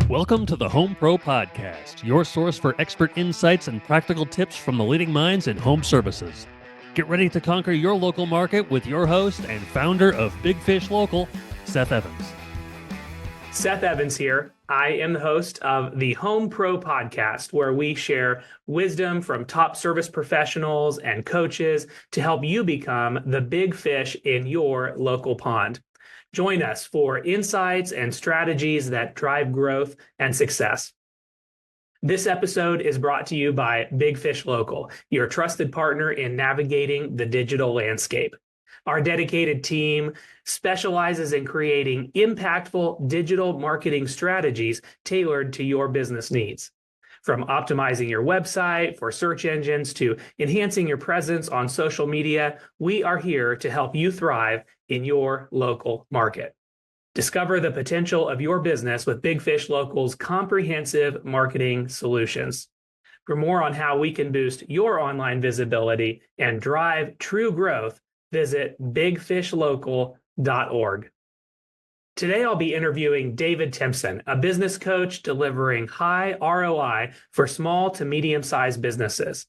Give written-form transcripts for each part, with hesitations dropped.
Welcome to the Home Pro Podcast, your source for expert insights and practical tips from the leading minds in home services. Get ready to conquer your local market with your host and founder of Big Fish Local, Seth Evans. Seth Evans here. I am the host of the Home Pro Podcast, where we share wisdom from top service professionals and coaches to help you become the big fish in your local pond. Join us for insights and strategies that drive growth and success. This episode is brought to you by Big Fish Local, your trusted partner in navigating the digital landscape. Our dedicated team specializes in creating impactful digital marketing strategies tailored to your business needs. From optimizing your website for search engines to enhancing your presence on social media, we are here to help you thrive in your local market. Discover the potential of your business with Big Fish Local's comprehensive marketing solutions. For more on how we can boost your online visibility and drive true growth, visit bigfishlocal.org. Today, I'll be interviewing David Timpson, a business coach delivering high ROI for small to medium-sized businesses.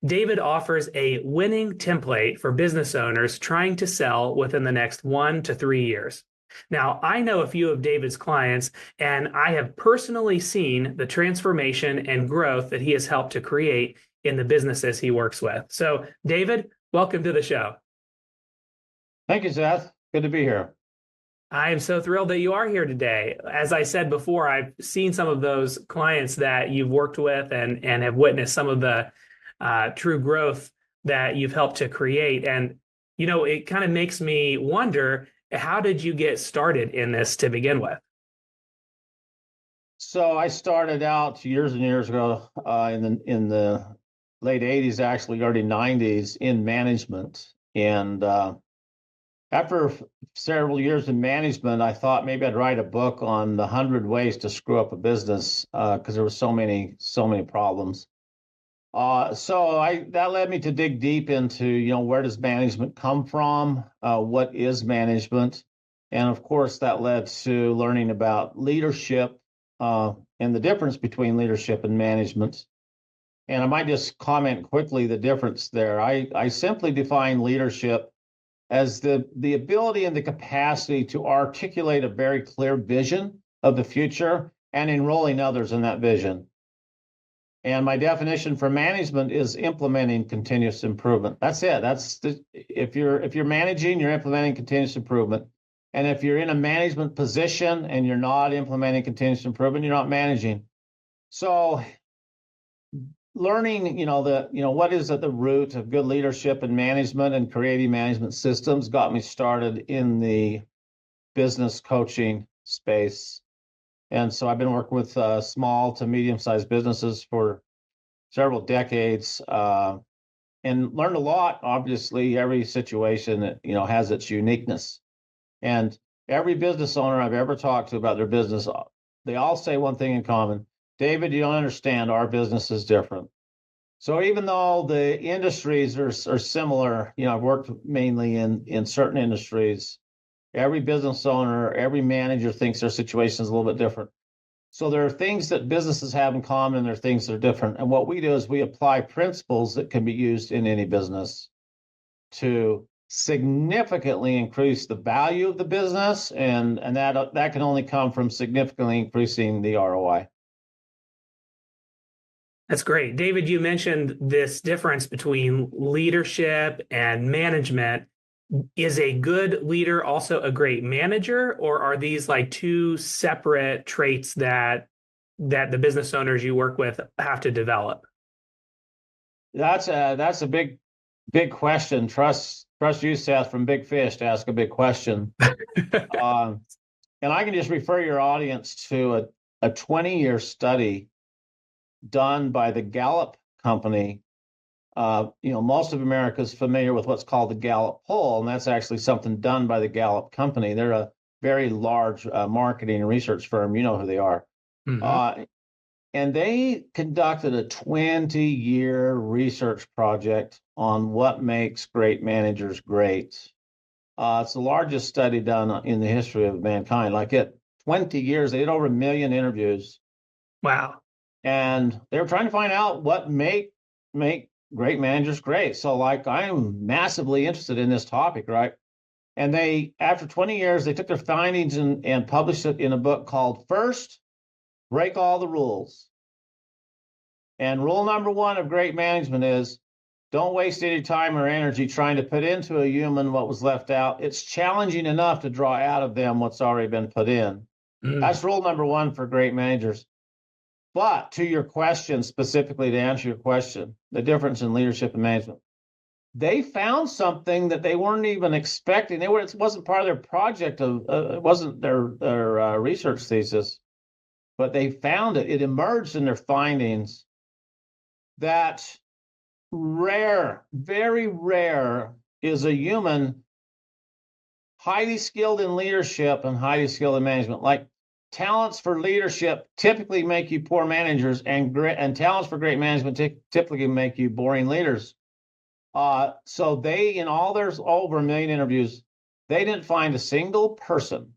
David offers a winning template for business owners trying to sell within the next 1 to 3 years. Now, I know a few of David's clients, and I have personally seen the transformation and growth that he has helped to create in the businesses he works with. So, David, welcome to the show. Thank you, Seth. Good to be here. I am so thrilled that you are here today. As I said before, I've seen some of those clients that you've worked with and have witnessed some of the true growth that you've helped to create. And, you know, it kind of makes me wonder, how did you get started in this to begin with? So I started out years and years ago in the late 80s, actually early 90s, in management. And after several years in management, I thought maybe I'd write a book on the 100 ways to screw up a business because there were so many problems. That led me to dig deep into, where does management come from? What is management? And of course, that led to learning about leadership and the difference between leadership and management. And I might just comment quickly the difference there. I simply define leadership as the ability and the capacity to articulate a very clear vision of the future and enrolling others in that vision. And my definition for management is implementing continuous improvement. That's it. If you're managing, you're implementing continuous improvement. And if you're in a management position and you're not implementing continuous improvement, you're not managing. So learning, what is at the root of good leadership and management and creating management systems got me started in the business coaching space. And so I've been working with small to medium-sized businesses for several decades and learned a lot. Obviously, every situation, has its uniqueness. And every business owner I've ever talked to about their business, they all say one thing in common: David, you don't understand, our business is different. So even though the industries are similar, I've worked mainly in certain industries, every business owner, every manager thinks their situation is a little bit different. So there are things that businesses have in common, and there are things that are different. And what we do is we apply principles that can be used in any business to significantly increase the value of the business, and that can only come from significantly increasing the ROI. That's great. David, you mentioned this difference between leadership and management. Is a good leader also a great manager, or are these like two separate traits that the business owners you work with have to develop? That's a big question. Trust you, Seth, from Big Fish, to ask a big question. And I can just refer your audience to a 20-year study done by the Gallup company. Most of America is familiar with what's called the Gallup poll, and that's actually something done by the Gallup company. They're a very large marketing and research firm. You know who they are. Mm-hmm. And they conducted a 20-year research project on what makes great managers great. It's the largest study done in the history of mankind. 20 years. They did over 1 million interviews. Wow. And they were trying to find out what make great managers great. So like I'm massively interested in this topic, right? And they, after 20 years, they took their findings and published it in a book called First, Break All the Rules. And rule number one of great management is don't waste any time or energy trying to put into a human what was left out. It's challenging enough to draw out of them what's already been put in. That's rule number one for great managers. But to your question, specifically to answer your question, the difference in leadership and management, they found something that they weren't even expecting. It wasn't part of their project. It wasn't their research thesis, but they found it. It emerged in their findings that very rare is a human highly skilled in leadership and highly skilled in management. Like talents for leadership typically make you poor managers, and talents for great management typically make you boring leaders. So they, in all their over 1 million interviews, they didn't find a single person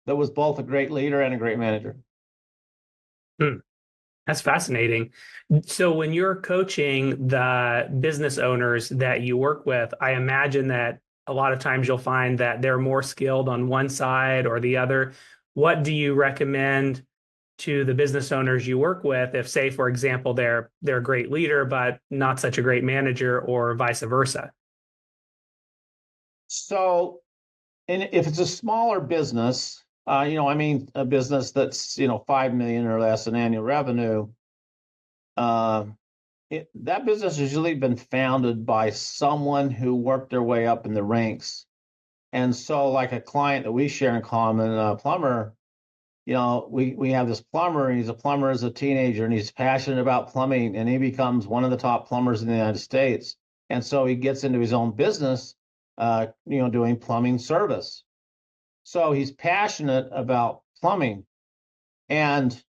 that was both a great leader and a great manager. That's fascinating. So when you're coaching the business owners that you work with, I imagine that a lot of times you'll find that they're more skilled on one side or the other. What do you recommend to the business owners you work with if, say, for example, they're a great leader but not such a great manager, or vice versa? So, and if it's a smaller business, a business that's 5 million or less in annual revenue, that business has usually been founded by someone who worked their way up in the ranks. And so, like a client that we share in common, a plumber, we have this plumber, and he's a plumber as a teenager, and he's passionate about plumbing, and he becomes one of the top plumbers in the United States. And so he gets into his own business, doing plumbing service. So he's passionate about plumbing. And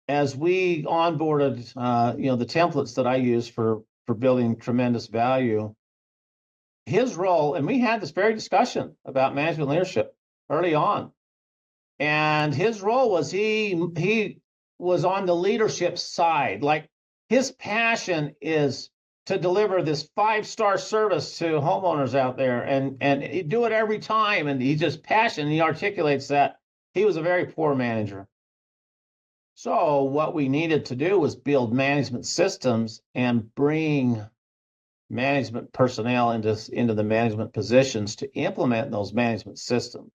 as we onboarded, the templates that I use for building tremendous value, his role, and we had this very discussion about management leadership early on. And his role was he was on the leadership side. Like his passion is to deliver this 5-star service to homeowners out there, and he do it every time. And he's just passionate. He articulates that. He was a very poor manager. So what we needed to do was build management systems and bring management personnel into the management positions to implement those management systems.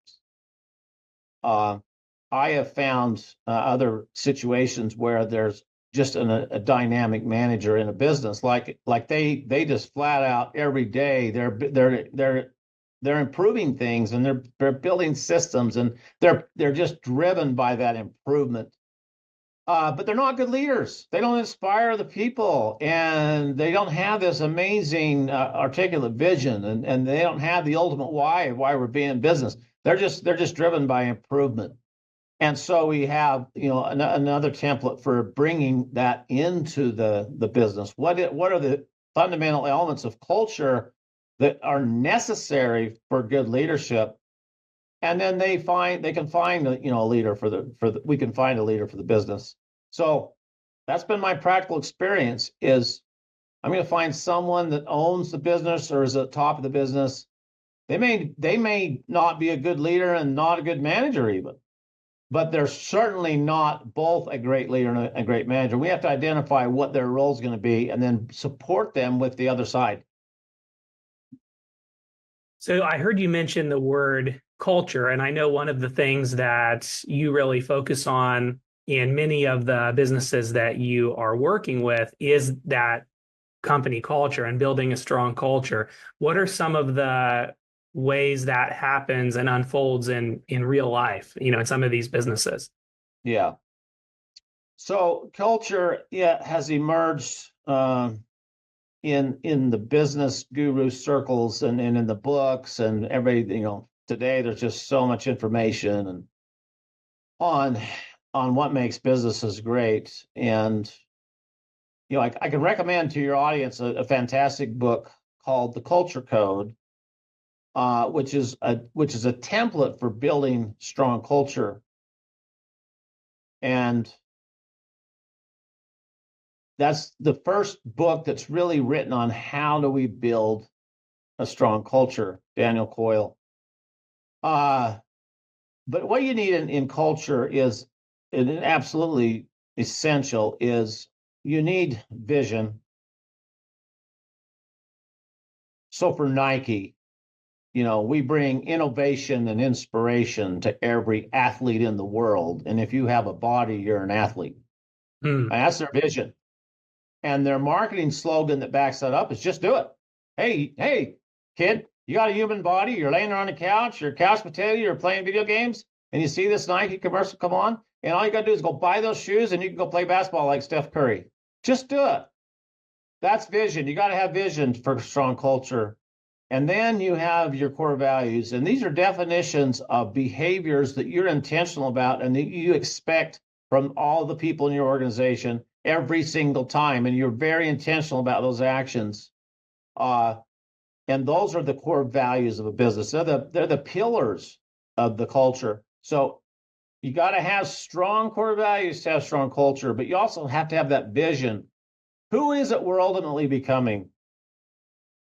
I have found other situations where there's just a dynamic manager in a business, like they just flat out every day they're improving things, and they're building systems, and they're just driven by that improvement. But they're not good leaders. They don't inspire the people, and they don't have this amazing articulate vision, and they don't have the ultimate why of why we're being in business. They're just driven by improvement. And so we have another template for bringing that into the business. What are the fundamental elements of culture that are necessary for good leadership? And then we can find a leader for the business. So that's been my practical experience. Is I'm going to find someone that owns the business or is at the top of the business. They may not be a good leader and not a good manager even, but they're certainly not both a great leader and a great manager. We have to identify what their role is going to be and then support them with the other side. So I heard you mention the word culture, and I know one of the things that you really focus on in many of the businesses that you are working with is that company culture and building a strong culture. What are some of the ways that happens and unfolds in real life, in some of these businesses? Yeah. So culture, has emerged in the business guru circles and in the books and everything. Today there's just so much information and on what makes businesses great. And I can recommend to your audience a fantastic book called The Culture Code, which is a template for building strong culture. And that's the first book that's really written on how do we build a strong culture, Daniel Coyle. But what you need in culture is, and absolutely essential, is you need vision. So for Nike, we bring innovation and inspiration to every athlete in the world. And if you have a body, you're an athlete. And that's their vision. And their marketing slogan that backs that up is just do it. Hey, kid, you got a human body. You're laying there on the couch. You're a couch potato. You're playing video games. And you see this Nike commercial come on. And all you got to do is go buy those shoes and you can go play basketball like Steph Curry. Just do it. That's vision. You got to have vision for strong culture. And then you have your core values. And these are definitions of behaviors that you're intentional about and that you expect from all the people in your organization every single time. And you're very intentional about those actions. And those are the core values of a business. They're the pillars of the culture. So you got to have strong core values to have strong culture, but you also have to have that vision. Who is it we're ultimately becoming?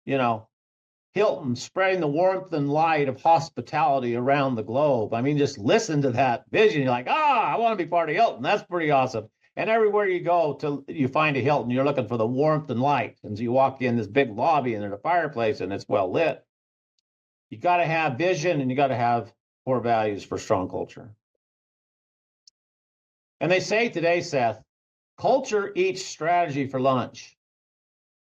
Hilton spreading the warmth and light of hospitality around the globe. I mean, just listen to that vision. You're like, I want to be part of Hilton. That's pretty awesome. And everywhere you go you find a Hilton, you're looking for the warmth and light. And so you walk in this big lobby and there's a fireplace and it's well lit. You got to have vision and you got to have core values for strong culture. And they say today, Seth, culture eats strategy for lunch.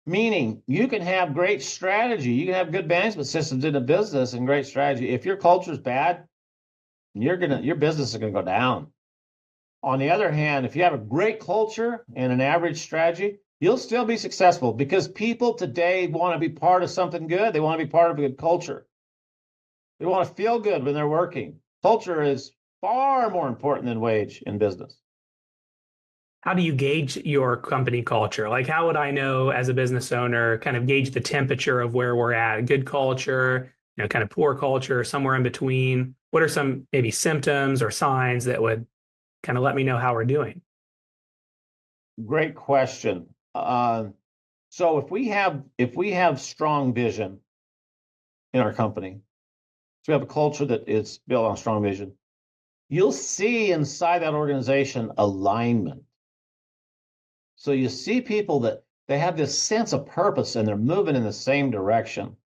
Meaning you can have great strategy. You can have good management systems in a business and great strategy. If your culture is bad, your business is going to go down. On the other hand, if you have a great culture and an average strategy, you'll still be successful because people today want to be part of something good. They want to be part of a good culture. They want to feel good when they're working. Culture is far more important than wage in business. How do you gauge your company culture? Like, how would I know as a business owner, kind of gauge the temperature of where we're at? Good culture, kind of poor culture, somewhere in between? What are some maybe symptoms or signs that would kind of let me know how we're doing? Great question. So if we have strong vision in our company, so we have a culture that is built on strong vision, you'll see inside that organization alignment. So you see people that they have this sense of purpose and they're moving in the same direction.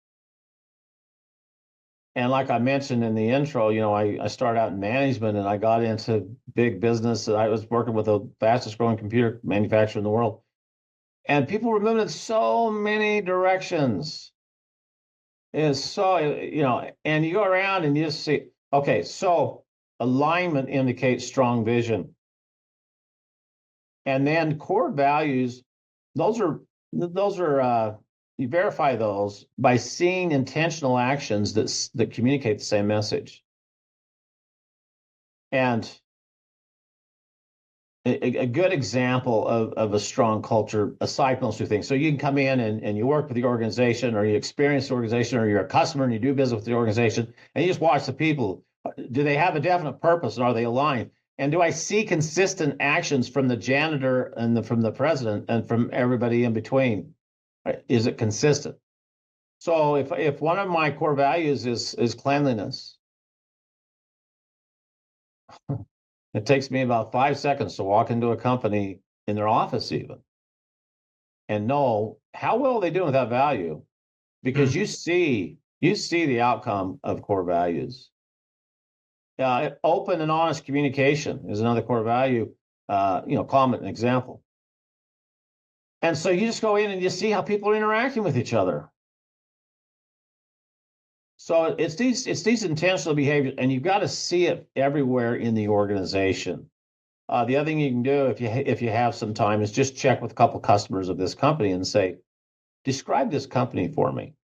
And like I mentioned in the intro, I started out in management and I got into big business. I was working with the fastest growing computer manufacturer in the world. And people were moving in so many directions. It's so, and you go around and you just see, okay, so alignment indicates strong vision. And then core values, those are you verify those by seeing intentional actions that communicate the same message. And a good example of a strong culture, aside from those two things. So you can come in and you work with the organization, or you experience the organization, or you're a customer and you do business with the organization, and you just watch the people. Do they have a definite purpose and are they aligned? And do I see consistent actions from the janitor and from the president and from everybody in between? Is it consistent? So if one of my core values is cleanliness, it takes me about 5 seconds to walk into a company in their office even and know how well they do with that value, because you see the outcome of core values. Open and honest communication is another core value, comment an example. And so you just go in and you see how people are interacting with each other. So it's these intentional behaviors, and you've got to see it everywhere in the organization. The other thing you can do if you have some time is just check with a couple customers of this company and say, describe this company for me.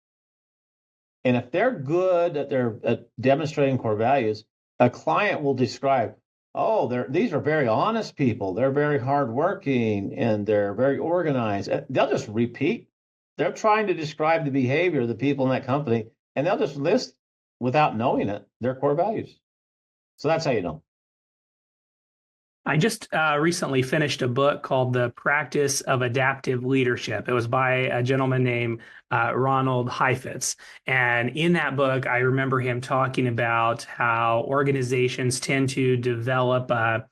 And if they're good at demonstrating core values, a client will describe, these are very honest people. They're very hardworking and they're very organized. They'll just repeat. They're trying to describe the behavior of the people in that company, and they'll just list, without knowing it, their core values. So that's how you know. I just recently finished a book called The Practice of Adaptive Leadership. It was by a gentleman named Ronald Heifetz. And in that book, I remember him talking about how organizations tend to develop a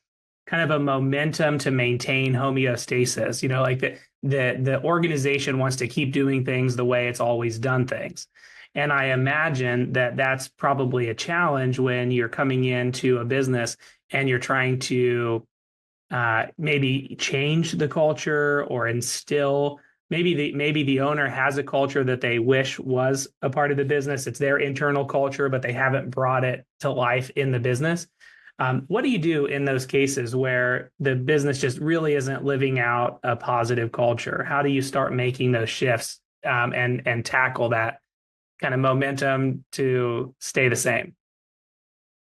kind of a momentum to maintain homeostasis. You know, like the organization wants to keep doing things the way it's always done things. And I imagine that that's probably a challenge when you're coming into a business and you're trying to maybe change the culture or instill. Maybe the owner has a culture that they wish was a part of the business. It's their internal culture, but they haven't brought it to life in the business. What do you do in those cases where the business just really isn't living out a positive culture? How do you start making those shifts and tackle that kind of momentum to stay the same?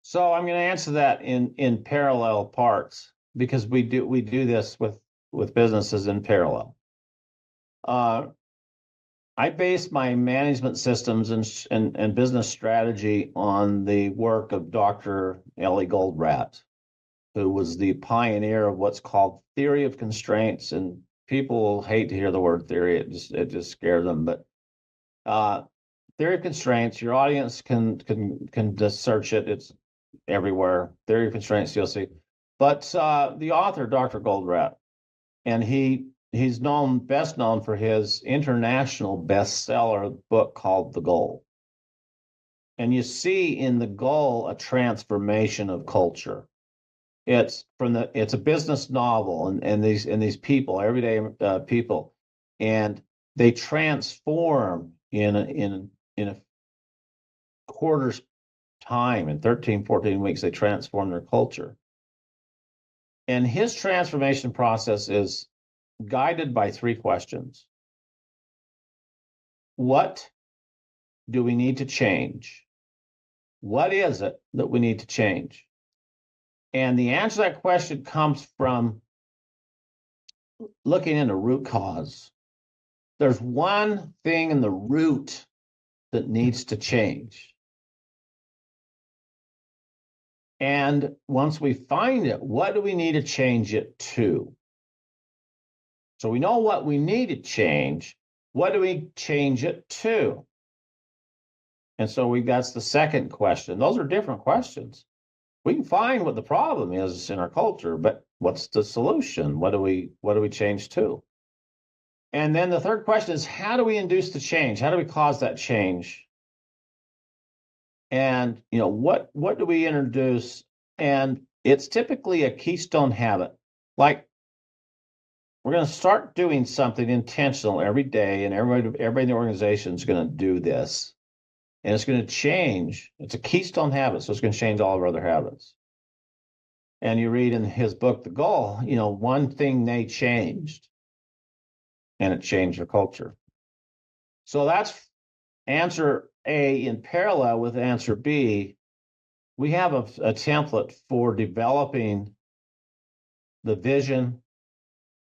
So I'm going to answer that in parallel parts because we do this with businesses in parallel. I base my management systems and business strategy on the work of Dr. Ellie Goldratt, who was the pioneer of what's called theory of constraints. And people hate to hear the word theory; it just scares them. But theory of constraints, your audience can just search it; it's everywhere. Theory of constraints, you'll see. But the author, Dr. Goldratt, and he's best known for his international bestseller book called The Goal. And you see in The Goal a transformation of culture. It's a business novel, and these people, everyday people, and they transform in a quarter's time, in 13, 14 weeks, they transform their culture. And his transformation process is guided by three questions. What do we need to change? What is it that we need to change? And the answer to that question comes from looking into root cause. There's one thing in the root that needs to change. And once we find it, what do we need to change it to? So we know what we need to change. What do we change it to? And so that's the second question. Those are different questions. We can find what the problem is in our culture, but what's the solution? What do we change to? And then the third question is, how do we induce the change? How do we cause that change? And what do we introduce? And it's typically a keystone habit. Like, we're going to start doing something intentional every day, and everybody in the organization is going to do this. And it's going to change. It's a keystone habit, so it's going to change all of our other habits. And you read in his book, The Goal, one thing they changed, and it changed their culture. So that's answer A in parallel with answer B. We have a template for developing the vision,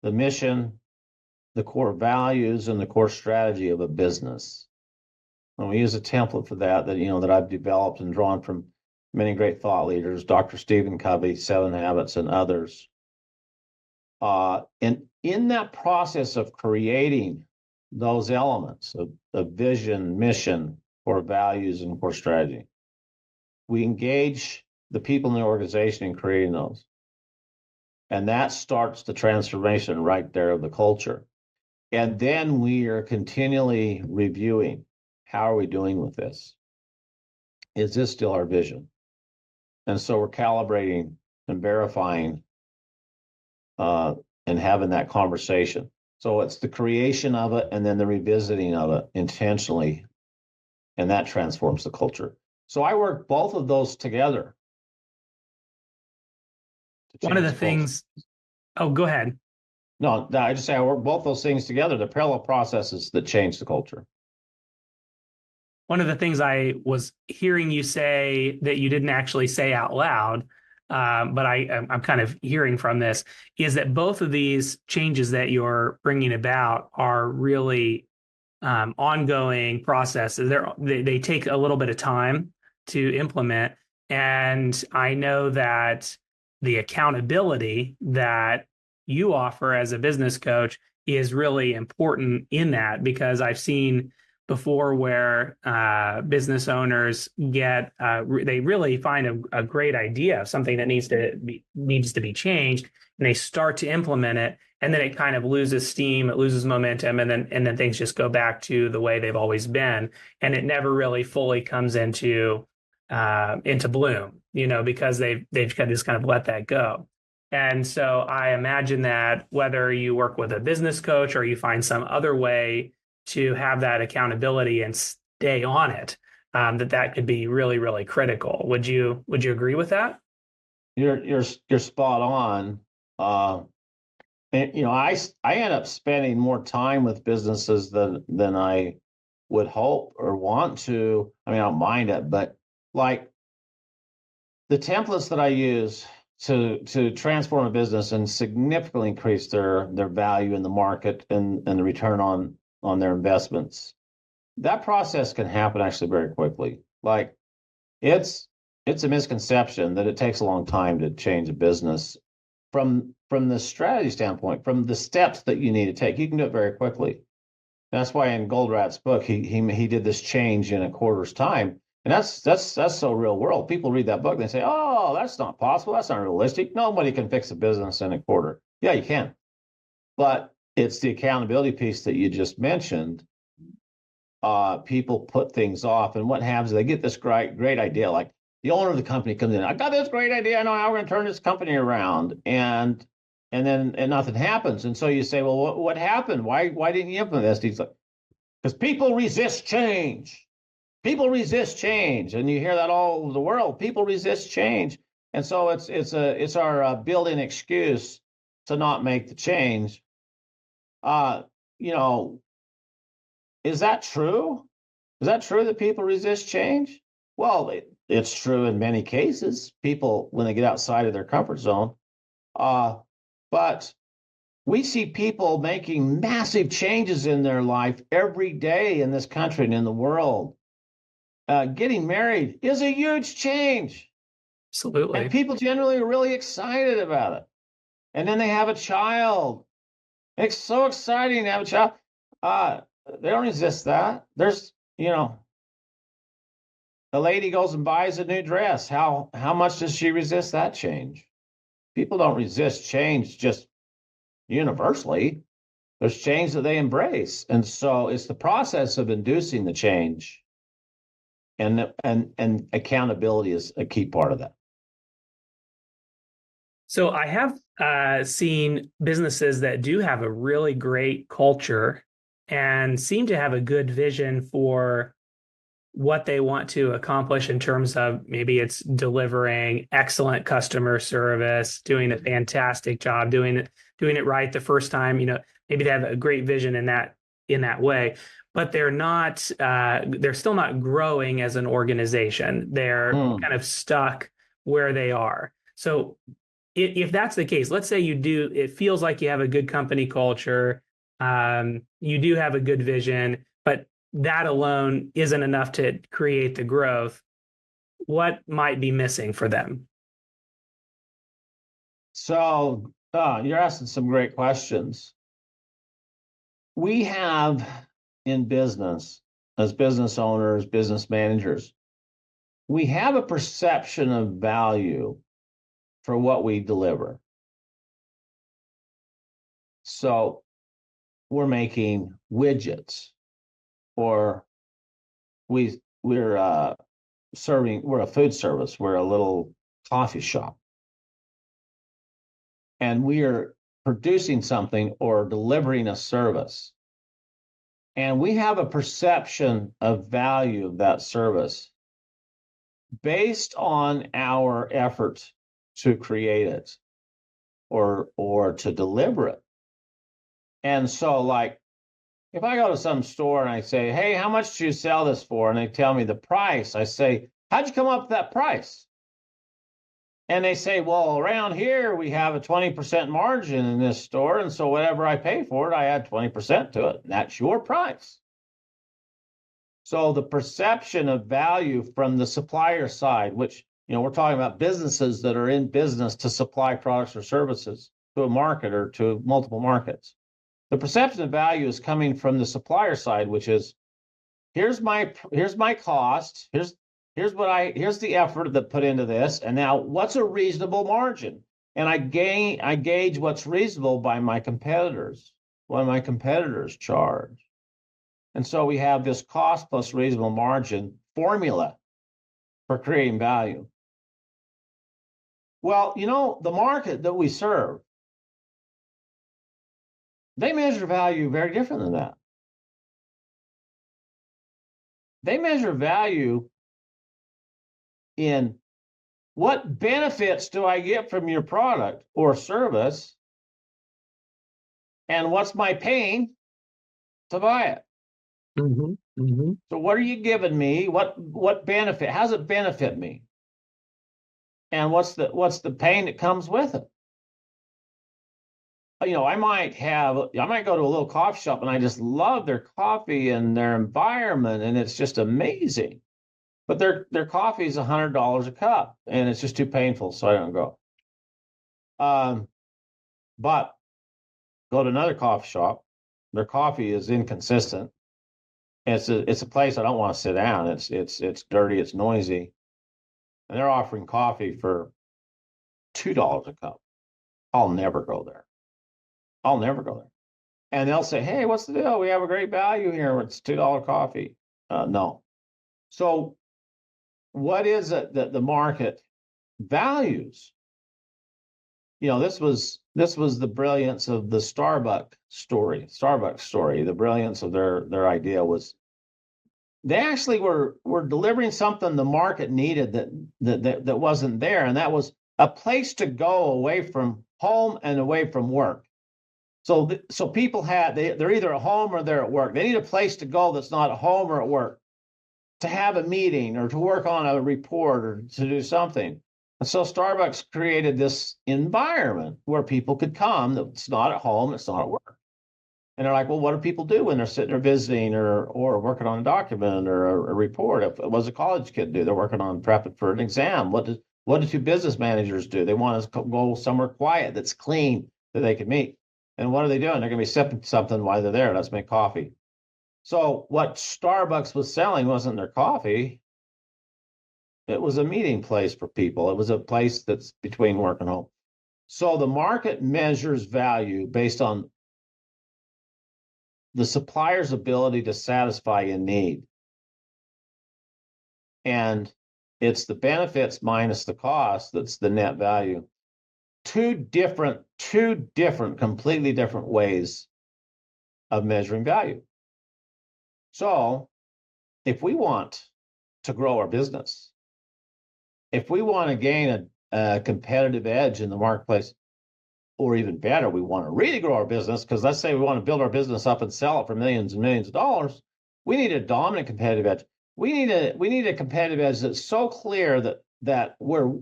the mission, the core values, and the core strategy of a business. And we use a template for that I've developed and drawn from many great thought leaders, Dr. Stephen Covey, 7 Habits, and others. And in that process of creating those elements of vision, mission, core values, and core strategy, we engage the people in the organization in creating those. And that starts the transformation right there of the culture. And then we are continually reviewing, how are we doing with this? Is this still our vision? And so we're calibrating and verifying and having that conversation. So it's the creation of it and then the revisiting of it intentionally, and that transforms the culture. So I work both of those together. One of the things, oh, go ahead. No, I just say I work both those things together, the parallel processes that change the culture. One of the things I was hearing you say that you didn't actually say out loud, but I'm kind of hearing from this, is that both of these changes that you're bringing about are really ongoing processes. They take a little bit of time to implement. And I know that the accountability that you offer as a business coach is really important in that, because I've seen before where business owners get they really find a great idea of something that needs to be changed, and they start to implement it, and then it kind of loses steam, it loses momentum, and then things just go back to the way they've always been, and it never really fully comes into bloom, because they've just kind of let that go. And so I imagine that whether you work with a business coach or you find some other way to have that accountability and stay on it, that could be really, really critical. Would you agree with that? You're spot on. And, I end up spending more time with businesses than I would hope or want to. I mean, I don't mind it, but like the templates that I use to transform a business and significantly increase their value in the market and the return on their investments, that process can happen actually very quickly. Like it's a misconception that it takes a long time to change a business. From the strategy standpoint, from the steps that you need to take, you can do it very quickly. That's why in Goldrat's book, he did this change in a quarter's time. And that's so real world. People read that book and they say, "Oh, that's not possible. That's not realistic. Nobody can fix a business in a quarter." Yeah, you can. But it's the accountability piece that you just mentioned. People put things off, and what happens is they get this great idea. Like the owner of the company comes in, "I got this great idea. I know how we're going to turn this company around," and then nothing happens. And so you say, "Well, what happened? Why didn't you implement this?" He's like, "Because people resist change. People resist change," and you hear that all over the world. People resist change, and so it's our built-in excuse to not make the change. Uh, you know, is that true? Is that true that people resist change? Well, it's true in many cases. People, when they get outside of their comfort zone, but we see people making massive changes in their life every day in this country and in the world. Getting married is a huge change. Absolutely. And people generally are really excited about it. And then they have a child. It's so exciting to have a child. They don't resist that. There's, a lady goes and buys a new dress. How much does she resist that change? People don't resist change just universally. There's change that they embrace. And so it's the process of inducing the change. And accountability is a key part of that. So I have seen businesses that do have a really great culture and seem to have a good vision for what they want to accomplish in terms of maybe it's delivering excellent customer service, doing a fantastic job, doing it right the first time. Maybe they have a great vision in that way, but they're still not growing as an organization. They're kind of stuck where they are. So if that's the case, let's say it feels like you have a good company culture, you do have a good vision, but that alone isn't enough to create the growth. What might be missing for them? So you're asking some great questions. We have in business, as business owners, business managers, we have a perception of value for what we deliver. So we're making widgets, or we're a food service, we're a little coffee shop, and we are producing something or delivering a service. And we have a perception of value of that service based on our effort to create it or to deliver it. And so, like, if I go to some store and I say, "Hey, how much do you sell this for?" and they tell me the price, I say, "How'd you come up with that price?" And they say, "Well, around here we have a 20% margin in this store, and so whatever I pay for it, I add 20% to it. And that's your price." So the perception of value from the supplier side, which We're talking about businesses that are in business to supply products or services to a market or to multiple markets. The perception of value is coming from the supplier side, which is here's my cost, here's the effort that put into this, and now what's a reasonable margin? And I gauge what's reasonable by my competitors, what my competitors charge. And so we have this cost plus reasonable margin formula for creating value. Well, the market that we serve, they measure value very different than that. They measure value in what benefits do I get from your product or service, and what's my pain to buy it. So what are you giving me? What benefit? How does it benefit me? And what's the pain that comes with it? I might go to a little coffee shop and I just love their coffee and their environment, and it's just amazing. But their coffee is $100 a cup, and it's just too painful, so I don't go. But go to another coffee shop, their coffee is inconsistent. It's a place I don't want to sit down. It's dirty, it's noisy, and they're offering coffee for $2 a cup. I'll never go there. And they'll say, "Hey, what's the deal? We have a great value here. It's $2 coffee." No. So what is it that the market values? This was the brilliance of the Starbucks story. The brilliance of their idea was they actually were delivering something the market needed that wasn't there, and that was a place to go away from home and away from work. So people they're either at home or they're at work. They need a place to go that's not at home or at work, to have a meeting or to work on a report or to do something. And so Starbucks created this environment where people could come that's not at home, it's not at work. And they're like, well, what do people do when they're sitting there visiting or working on a document or a report? What does a college kid do? They're working on prepping for an exam. What do two business managers do? They want to go somewhere quiet that's clean that they can meet. And what are they doing? They're going to be sipping something while they're there. Let's make coffee. So what Starbucks was selling wasn't their coffee. It was a meeting place for people. It was a place that's between work and home. So the market measures value based on the supplier's ability to satisfy a need. And it's the benefits minus the cost that's the net value. Two different, completely different ways of measuring value. So if we want to grow our business, if we want to gain a competitive edge in the marketplace, or even better, we want to really grow our business, because let's say we want to build our business up and sell it for millions and millions of dollars, we need a dominant competitive edge. We need a competitive edge that's so clear that we're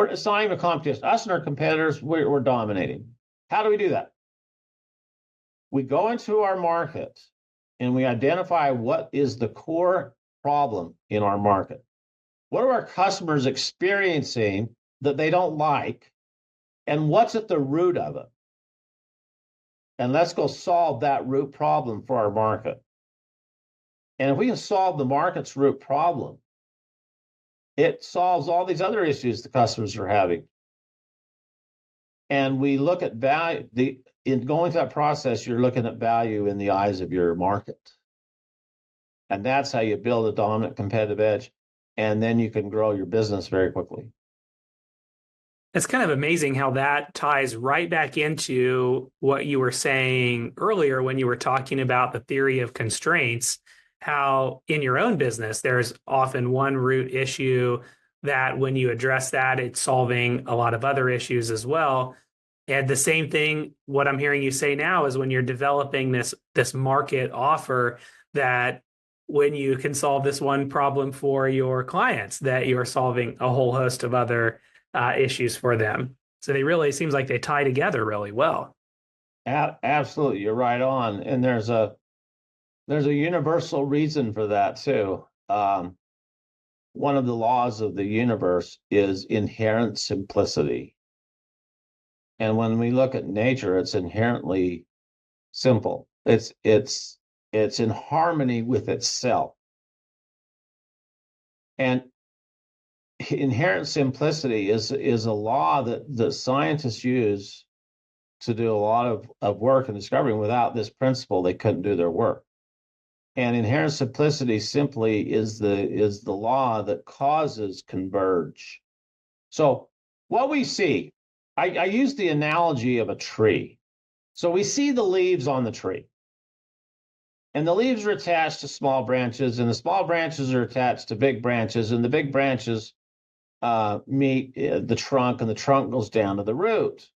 it's not even a competition. Us and our competitors, we're dominating. How do we do that? We go into our market and we identify what is the core problem in our market. What are our customers experiencing that they don't like? And what's at the root of it? And let's go solve that root problem for our market. And if we can solve the market's root problem, it solves all these other issues the customers are having. And we look at value. In going through that process, you're looking at value in the eyes of your market. And that's how you build a dominant competitive edge. And then you can grow your business very quickly. It's kind of amazing how that ties right back into what you were saying earlier when you were talking about the theory of constraints, how in your own business, there's often one root issue that when you address that, it's solving a lot of other issues as well. And the same thing, what I'm hearing you say now is when you're developing this market offer, that when you can solve this one problem for your clients, that you're solving a whole host of other issues for them. So they really, it seems like they tie together really well. Absolutely, you're right on. And there's a universal reason for that too. one of the laws of the universe is inherent simplicity. And when we look at nature, it's inherently simple. It's in harmony with itself. And inherent simplicity is a law that the scientists use to do a lot of work and discovery. Without this principle, they couldn't do their work. And inherent simplicity simply is the law that causes converge. So what we see, I use the analogy of a tree. So we see the leaves on the tree. And the leaves are attached to small branches, and the small branches are attached to big branches, and the big branches meet the trunk, and the trunk goes down to the root.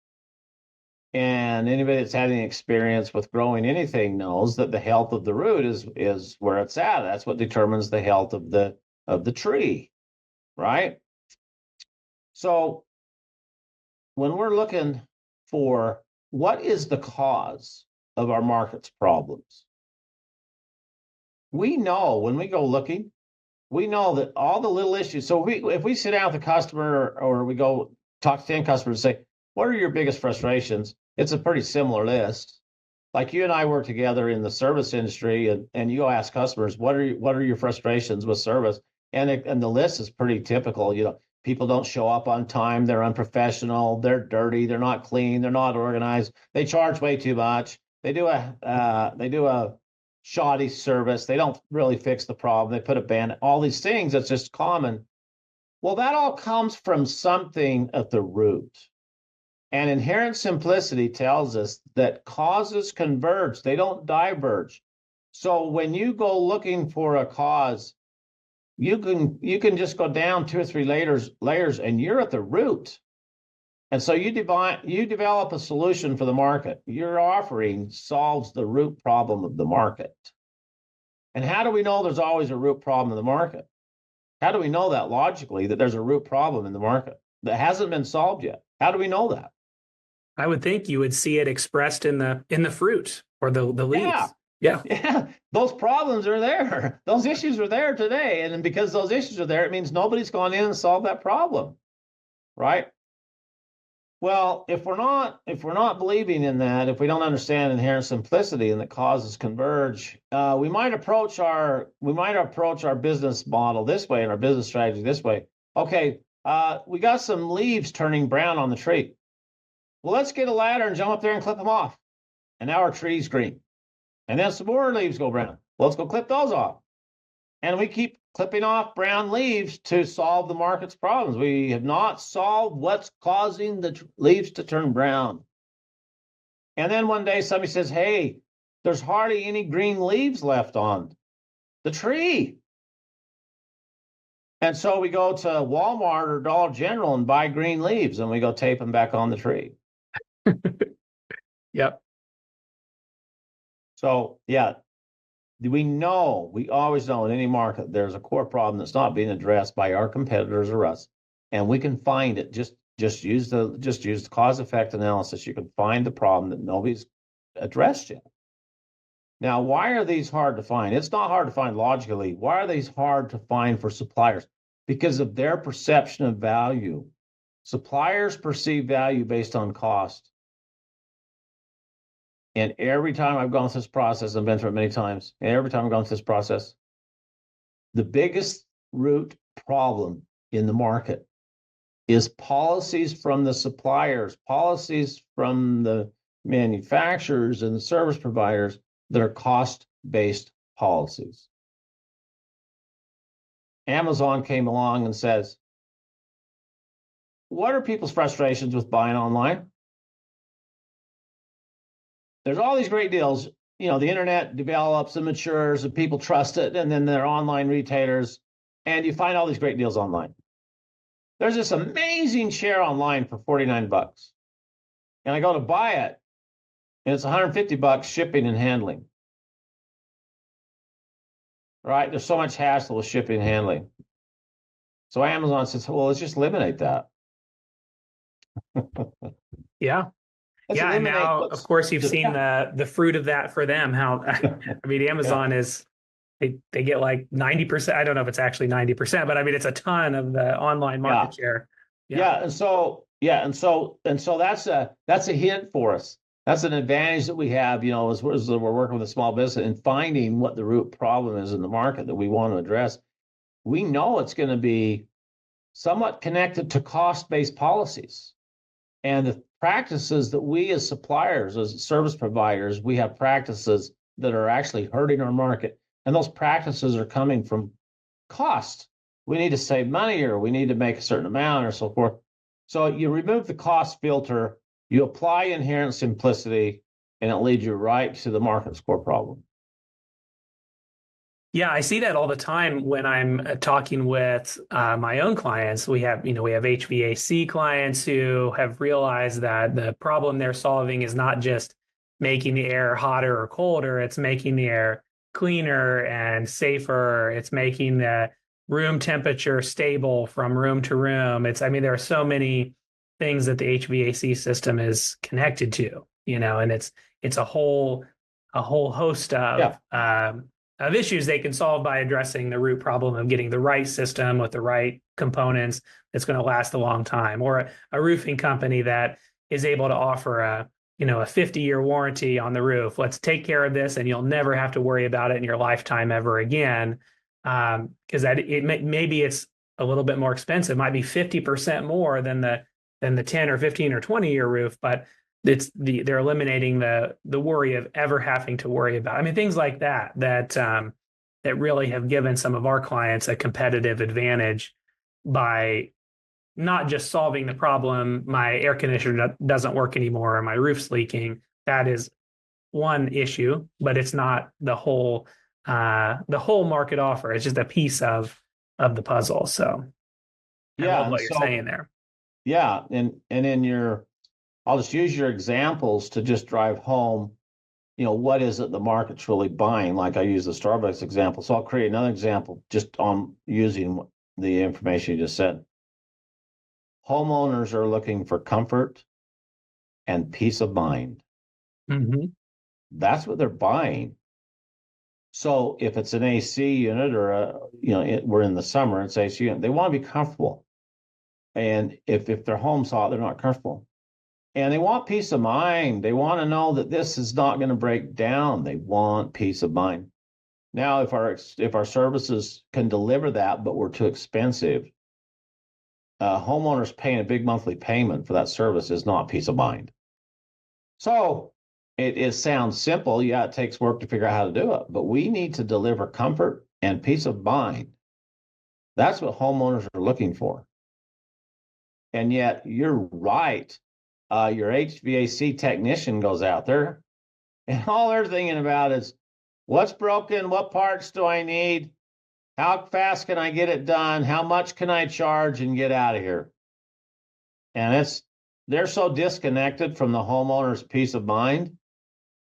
And anybody that's had any experience with growing anything knows that the health of the root is where it's at. That's what determines the health of the tree, right? So when we're looking for what is the cause of our market's problems, we know when we go looking, we know that all the little issues. So if we sit down with a customer or we go talk to 10 customers and say, what are your biggest frustrations? It's a pretty similar list. Like you and I work together in the service industry, and you go ask customers, what are your frustrations with service? And the list is pretty typical. People don't show up on time, they're unprofessional, they're dirty, they're not clean, they're not organized, they charge way too much, they do a shoddy service, they don't really fix the problem, they put a ban, all these things that's just common. Well, that all comes from something at the root. And inherent simplicity tells us that causes converge, they don't diverge. So when you go looking for a cause, you can just go down 2 or 3 layers and you're at the root. And so you develop a solution for the market. Your offering solves the root problem of the market. And how do we know there's always a root problem in the market? How do we know that logically, that there's a root problem in the market that hasn't been solved yet? How do we know that? I would think you would see it expressed in the fruit or the leaves. Yeah. Those problems are there. Those issues are there today. And because those issues are there, it means nobody's gone in and solved that problem. Right? Well, if we're not believing in that, if we don't understand inherent simplicity and that causes converge, we might approach our business model this way and our business strategy this way. Okay, we got some leaves turning brown on the tree. Well, let's get a ladder and jump up there and clip them off. And now our tree's green. And then some more leaves go brown. Well, let's go clip those off. And we keep clipping off brown leaves to solve the market's problems. We have not solved what's causing the leaves to turn brown. And then one day somebody says, hey, there's hardly any green leaves left on the tree. And so we go to Walmart or Dollar General and buy green leaves, and we go tape them back on the tree. Yep. So, yeah, we always know in any market there's a core problem that's not being addressed by our competitors or us, and we can find it. Just use the cause effect analysis. You can find the problem that nobody's addressed yet. Now, why are these hard to find? It's not hard to find logically. Why are these hard to find for suppliers? Because of their perception of value. Suppliers perceive value based on cost. And every time I've gone through this process, I've been through it many times, and every time I've gone through this process, the biggest root problem in the market is policies from the suppliers, policies from the manufacturers and the service providers that are cost-based policies. Amazon came along and says, what are people's frustrations with buying online? There's all these great deals. The internet develops and matures and people trust it, and then they're online retailers, and you find all these great deals online. There's this amazing chair online for $49. And I go to buy it, and it's $150 shipping and handling. Right? There's so much hassle with shipping and handling. So Amazon says, well, let's just eliminate that. Yeah. And now, of course, you've seen the fruit of that for them. How, Amazon is they get like 90%. I don't know if it's actually 90%, but I mean it's a ton of the online market share. Yeah. And so that's a hint for us. That's an advantage that we have, as we're working with a small business and finding what the root problem is in the market that we want to address. We know it's going to be somewhat connected to cost-based policies and the practices that we as suppliers, as service providers, we have practices that are actually hurting our market. And those practices are coming from cost. We need to save money or we need to make a certain amount or so forth. So you remove the cost filter, you apply inherent simplicity, and it leads you right to the market's core problem. Yeah, I see that all the time when I'm talking with my own clients. We have HVAC clients who have realized that the problem they're solving is not just making the air hotter or colder, it's making the air cleaner and safer. It's making the room temperature stable from room to room. There are so many things that the HVAC system is connected to, and it's a whole host of issues they can solve by addressing the root problem of getting the right system with the right components that's going to last a long time, or a roofing company that is able to offer a 50-year warranty on the roof. Let's take care of this and you'll never have to worry about it in your lifetime ever again. Because maybe it's a little bit more expensive, might be 50% more than the 10 or 15 or 20-year roof, but they're eliminating the worry of ever having to worry about. Things like that really have given some of our clients a competitive advantage by not just solving the problem. My air conditioner doesn't work anymore, or my roof's leaking. That is one issue, but it's not the whole market offer. It's just a piece of the puzzle. So I love what you're saying there. Yeah, and in I'll just use your examples to just drive home, what is it the market's really buying? Like I use the Starbucks example. So I'll create another example just on using the information you just said. Homeowners are looking for comfort and peace of mind. Mm-hmm. That's what they're buying. So if it's an AC unit or we're in the summer, it's AC unit, they want to be comfortable. And if their home's hot, they're not comfortable. And they want peace of mind. They want to know that this is not going to break down. They want peace of mind. Now, if our services can deliver that, but we're too expensive, homeowners paying a big monthly payment for that service is not peace of mind. So it sounds simple. Yeah, it takes work to figure out how to do it, but we need to deliver comfort and peace of mind. That's what homeowners are looking for. And yet, you're right. Your HVAC technician goes out there and all they're thinking about is what's broken, what parts do I need, how fast can I get it done, how much can I charge and get out of here. And they're so disconnected from the homeowner's peace of mind.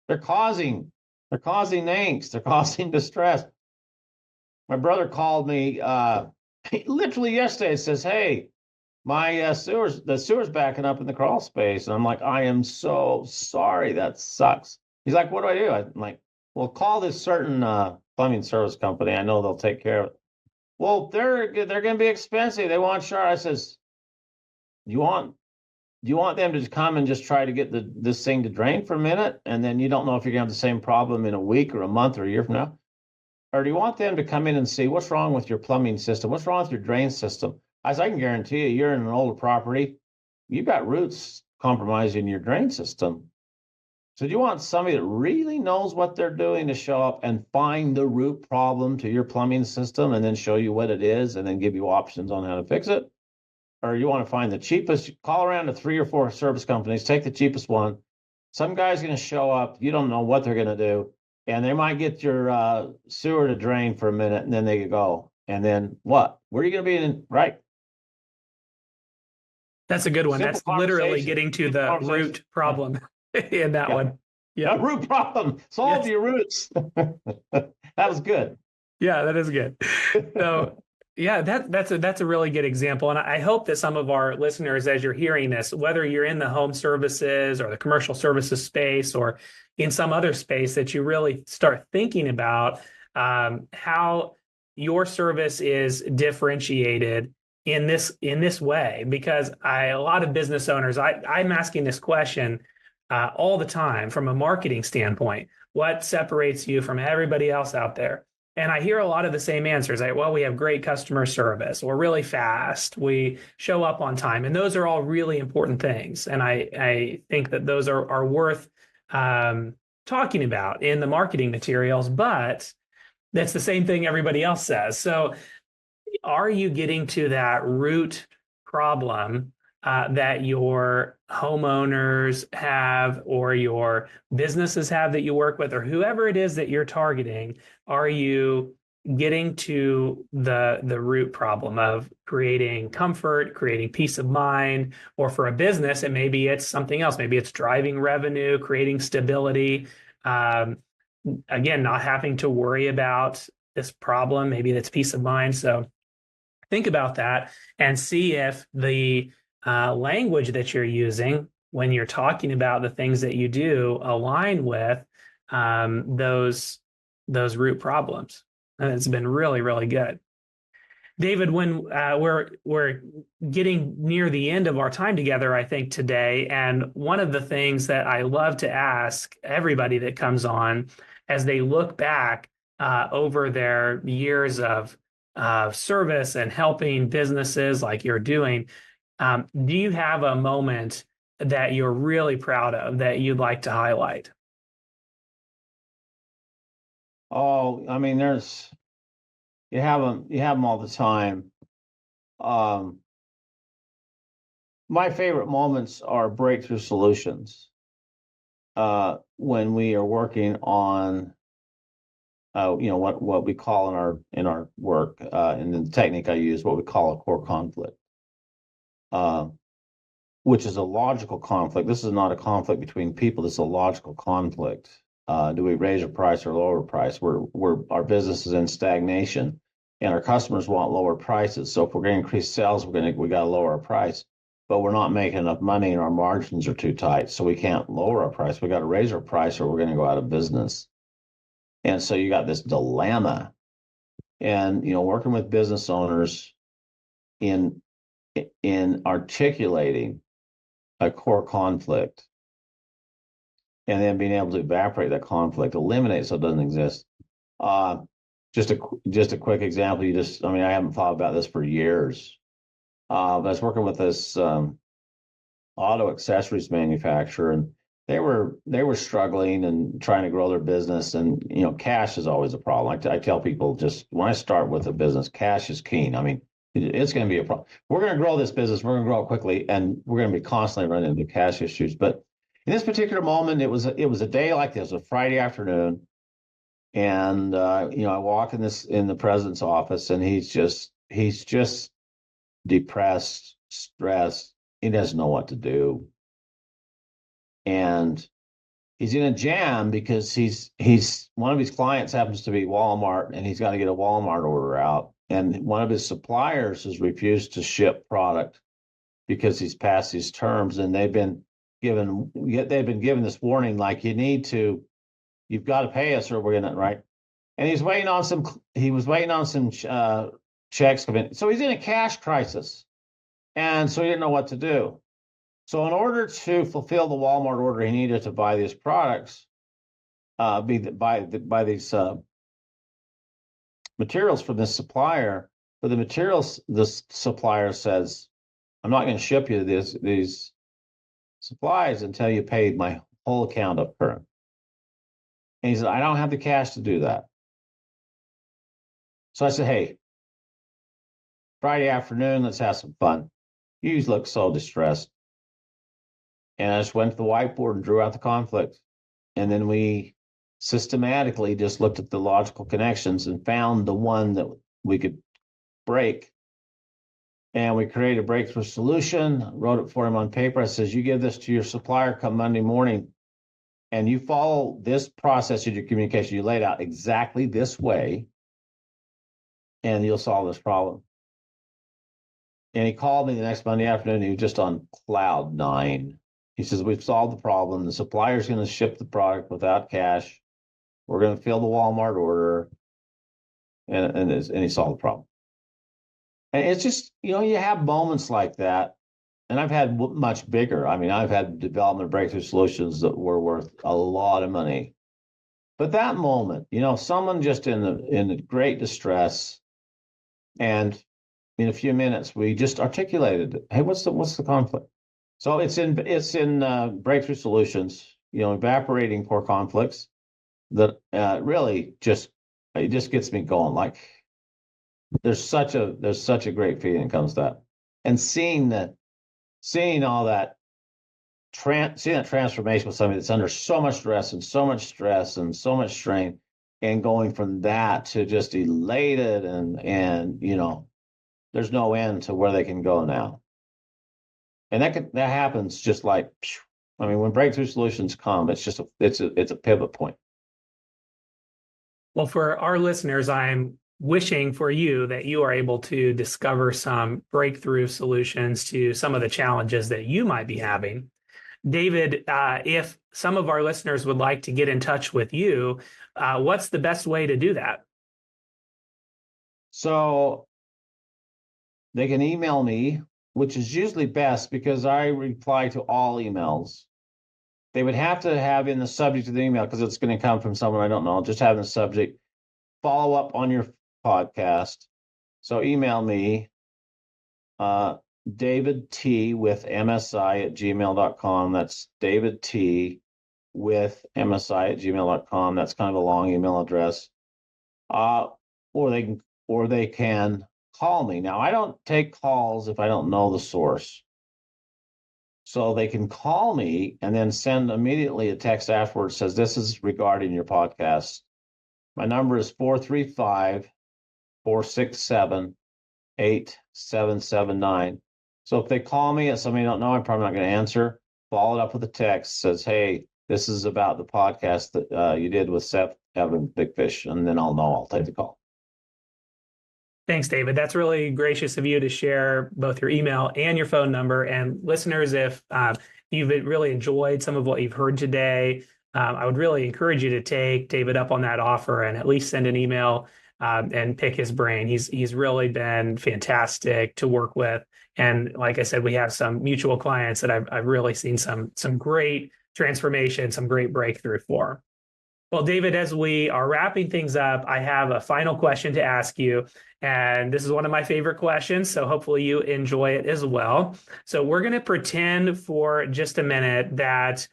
They're causing angst, they're causing distress. My brother called me literally yesterday and says, hey, my sewer's backing up in the crawl space. And I'm like, I am so sorry. That sucks. He's like, what do I do? I'm like, well, call this certain plumbing service company. I know they'll take care of it. Well, they're going to be expensive. They want charge. I says, do you want them to come and just try to get this thing to drain for a minute? And then you don't know if you're going to have the same problem in a week or a month or a year from now? Or do you want them to come in and see what's wrong with your plumbing system? What's wrong with your drain system? As I can guarantee you're in an older property, you've got roots compromising your drain system. So do you want somebody that really knows what they're doing to show up and find the root problem to your plumbing system and then show you what it is and then give you options on how to fix it? Or you want to find the cheapest, call around to 3 or 4 service companies, take the cheapest one. Some guy's going to show up, you don't know what they're going to do, and they might get your sewer to drain for a minute and then they go. And then what? Where are you going to be in, right? That's a good one. That's literally getting to the root problem in that one. Yeah. The root problem. Solve your roots. That was good. Yeah, that is good. So yeah, that's a really good example. And I hope that some of our listeners, as you're hearing this, whether you're in the home services or the commercial services space or in some other space, that you really start thinking about how your service is differentiated in this way, because a lot of business owners, I'm asking this question all the time from a marketing standpoint. What separates you from everybody else out there? And I hear a lot of the same answers. Like, well, we have great customer service. We're really fast. We show up on time. And those are all really important things. And I think that those are worth talking about in the marketing materials, but that's the same thing everybody else says. So are you getting to that root problem that your homeowners have, or your businesses have that you work with, or whoever it is that you're targeting? Are you getting to the root problem of creating comfort, creating peace of mind? Or for a business, and maybe it's something else. Maybe it's driving revenue, creating stability. Again, not having to worry about this problem. Maybe that's peace of mind. So think about that and see if the language that you're using when you're talking about the things that you do align with those root problems. And it's been really, really good. David, when we're getting near the end of our time together, I think today, and one of the things that I love to ask everybody that comes on as they look back over their years of service and helping businesses like you're doing, do you have a moment that you're really proud of that you'd like to highlight? Oh, I mean, you have them all the time. My favorite moments are breakthrough solutions. When we are working on, what we call in our work, and the technique I use, what we call a core conflict, which is a logical conflict. This is not a conflict between people. This is a logical conflict. Do we raise a price or lower price? Our business is in stagnation, and our customers want lower prices. So if we're going to increase sales, we got to lower our price. But we're not making enough money, and our margins are too tight, so we can't lower our price. We got to raise our price, or we're going to go out of business. And so you got this dilemma, and working with business owners in articulating a core conflict, and then being able to evaporate that conflict, eliminate it so it doesn't exist. Just a quick example. I haven't thought about this for years. I was working with this auto accessories manufacturer, and they were struggling and trying to grow their business. And cash is always a problem. I tell people, just when I start with a business, cash is king. I mean, it's going to be a problem. We're going to grow this business. We're going to grow it quickly, and we're going to be constantly running into cash issues. But in this particular moment, it was a day like this, a Friday afternoon, and I walk in the president's office, and he's just depressed, stressed. He doesn't know what to do, and he's in a jam because he's one of his clients happens to be Walmart, and he's got to get a Walmart order out, and one of his suppliers has refused to ship product because he's past his terms, and they've been given this warning, like, you've got to pay us or we're gonna, right. And he was waiting on some checks coming. So he's in a cash crisis, and so he didn't know what to do. So in order to fulfill the Walmart order, he needed to buy these products, buy these materials from this supplier. But the supplier says, "I'm not going to ship you these supplies until you paid my whole account up current." And he said, "I don't have the cash to do that." So I said, "Hey, Friday afternoon, let's have some fun. You look so distressed." And I just went to the whiteboard and drew out the conflict. And then we systematically just looked at the logical connections and found the one that we could break. And we created a breakthrough solution, wrote it for him on paper. I says, "You give this to your supplier come Monday morning, and you follow this process in your communication. You laid out exactly this way, and you'll solve this problem." And he called me the next Monday afternoon. He was just on cloud nine. He says, "We've solved the problem. The supplier's going to ship the product without cash. We're going to fill the Walmart order. and he solved the problem. And it's just, you have moments like that. And I've had much bigger. I mean, I've had development breakthrough solutions that were worth a lot of money. But that moment, someone just in great distress, and in a few minutes we just articulated it. Hey, what's the conflict? So it's in breakthrough solutions, evaporating core conflicts that really it just gets me going. Like there's such a great feeling that comes to that, and seeing all that seeing that transformation with somebody that's under so much stress and so much strain, and going from that to just elated and there's no end to where they can go now. And that happens just like, I mean, when breakthrough solutions come, it's a pivot point. Well, for our listeners, I'm wishing for you that you are able to discover some breakthrough solutions to some of the challenges that you might be having. David, if some of our listeners would like to get in touch with you, what's the best way to do that? So they can email me, which is usually best because I reply to all emails. They would have to have in the subject of the email, because it's going to come from someone I don't know, just have in the subject, follow up on your podcast. So email me, David T with MSI at gmail.com. That's David T with MSI at gmail.com. That's kind of a long email address. Or they can call me. Now, I don't take calls if I don't know the source. So they can call me and then send immediately a text afterwards, says, this is regarding your podcast. My number is 435-467-8779. So if they call me at somebody I don't know, I'm probably not going to answer. Follow it up with a text, says, hey, this is about the podcast that you did with Seth Evan Big Fish. And then I'll take the call. Thanks, David. That's really gracious of you to share both your email and your phone number. And listeners, if you've really enjoyed some of what you've heard today, I would really encourage you to take David up on that offer and at least send an email and pick his brain. He's really been fantastic to work with. And like I said, we have some mutual clients that I've really seen some great transformation, some great breakthrough for. Well, David, as we are wrapping things up, I have a final question to ask you. And this is one of my favorite questions, so hopefully you enjoy it as well. So we're going to pretend for just a minute that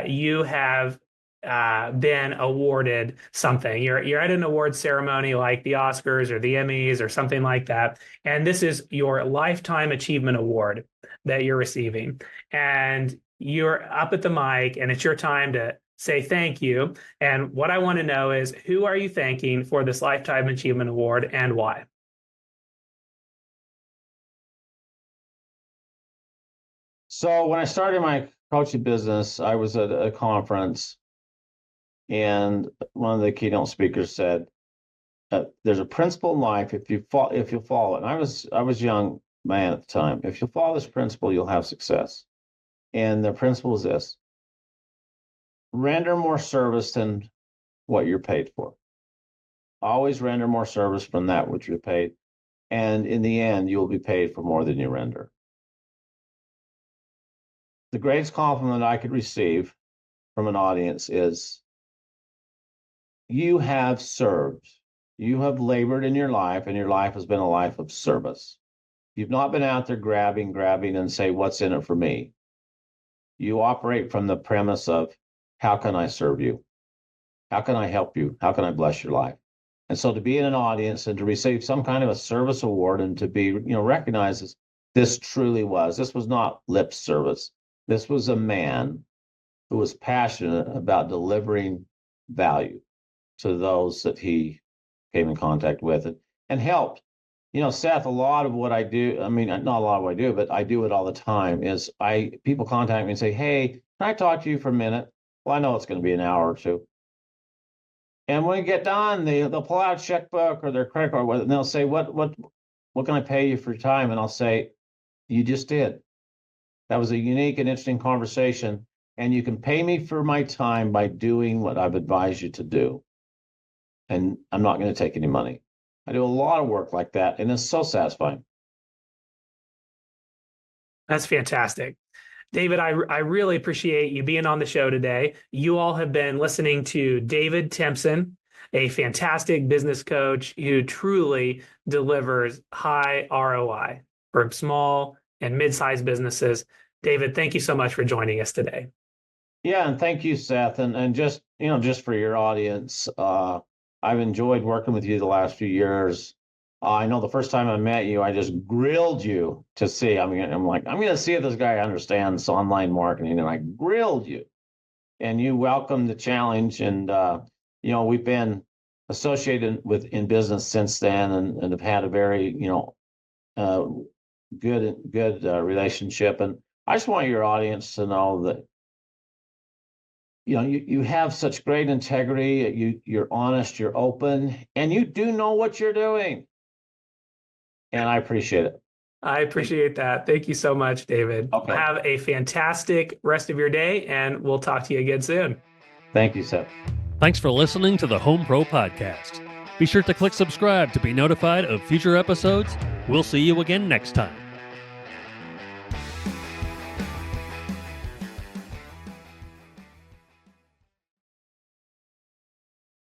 you have been awarded something. You're at an award ceremony like the Oscars or the Emmys or something like that. And this is your Lifetime Achievement Award that you're receiving. And you're up at the mic and it's your time to say thank you. And what I want to know is, who are you thanking for this Lifetime Achievement Award and why? So when I started my coaching business, I was at a conference, and one of the keynote speakers said, there's a principle in life, if you follow it. And I was a young man at the time. If you follow this principle, you'll have success. And the principle is this: render more service than what you're paid for. Always render more service than that which you're paid. And in the end, you'll be paid for more than you render. The greatest compliment I could receive from an audience is, you have served. You have labored in your life, and your life has been a life of service. You've not been out there grabbing and say, what's in it for me? You operate from the premise of, how can I serve you? How can I help you? How can I bless your life? And so to be in an audience and to receive some kind of a service award and to be, recognized as, this was not lip service. This was a man who was passionate about delivering value to those that he came in contact with and helped. Seth, a lot of what I do, I mean, not a lot of what I do, but I do it all the time, is people contact me and say, hey, can I talk to you for a minute? Well, I know it's going to be an hour or two. And when we get done, they'll pull out a checkbook or their credit card, and they'll say, what can I pay you for your time? And I'll say, you just did. That was a unique and interesting conversation. And you can pay me for my time by doing what I've advised you to do. And I'm not going to take any money. I do a lot of work like that, and it's so satisfying. That's fantastic. David, I really appreciate you being on the show today. You all have been listening to David Timpson, a fantastic business coach who truly delivers high ROI for small and mid-sized businesses. David, thank you so much for joining us today. Yeah, and thank you, Seth. And just, just for your audience, I've enjoyed working with you the last few years. I know the first time I met you, I just grilled you to see. I mean, I'm like, I'm going to see if this guy understands online marketing, and I grilled you, and you welcomed the challenge. And we've been associated with in business since then, and have had a very uh, good relationship. And I just want your audience to know that you have such great integrity. You're honest, you're open, and you do know what you're doing. And I appreciate it. I appreciate that. Thank you so much, David. Okay. Have a fantastic rest of your day, and we'll talk to you again soon. Thank you, Seth. Thanks for listening to the Home Pro Podcast. Be sure to click subscribe to be notified of future episodes. We'll see you again next time.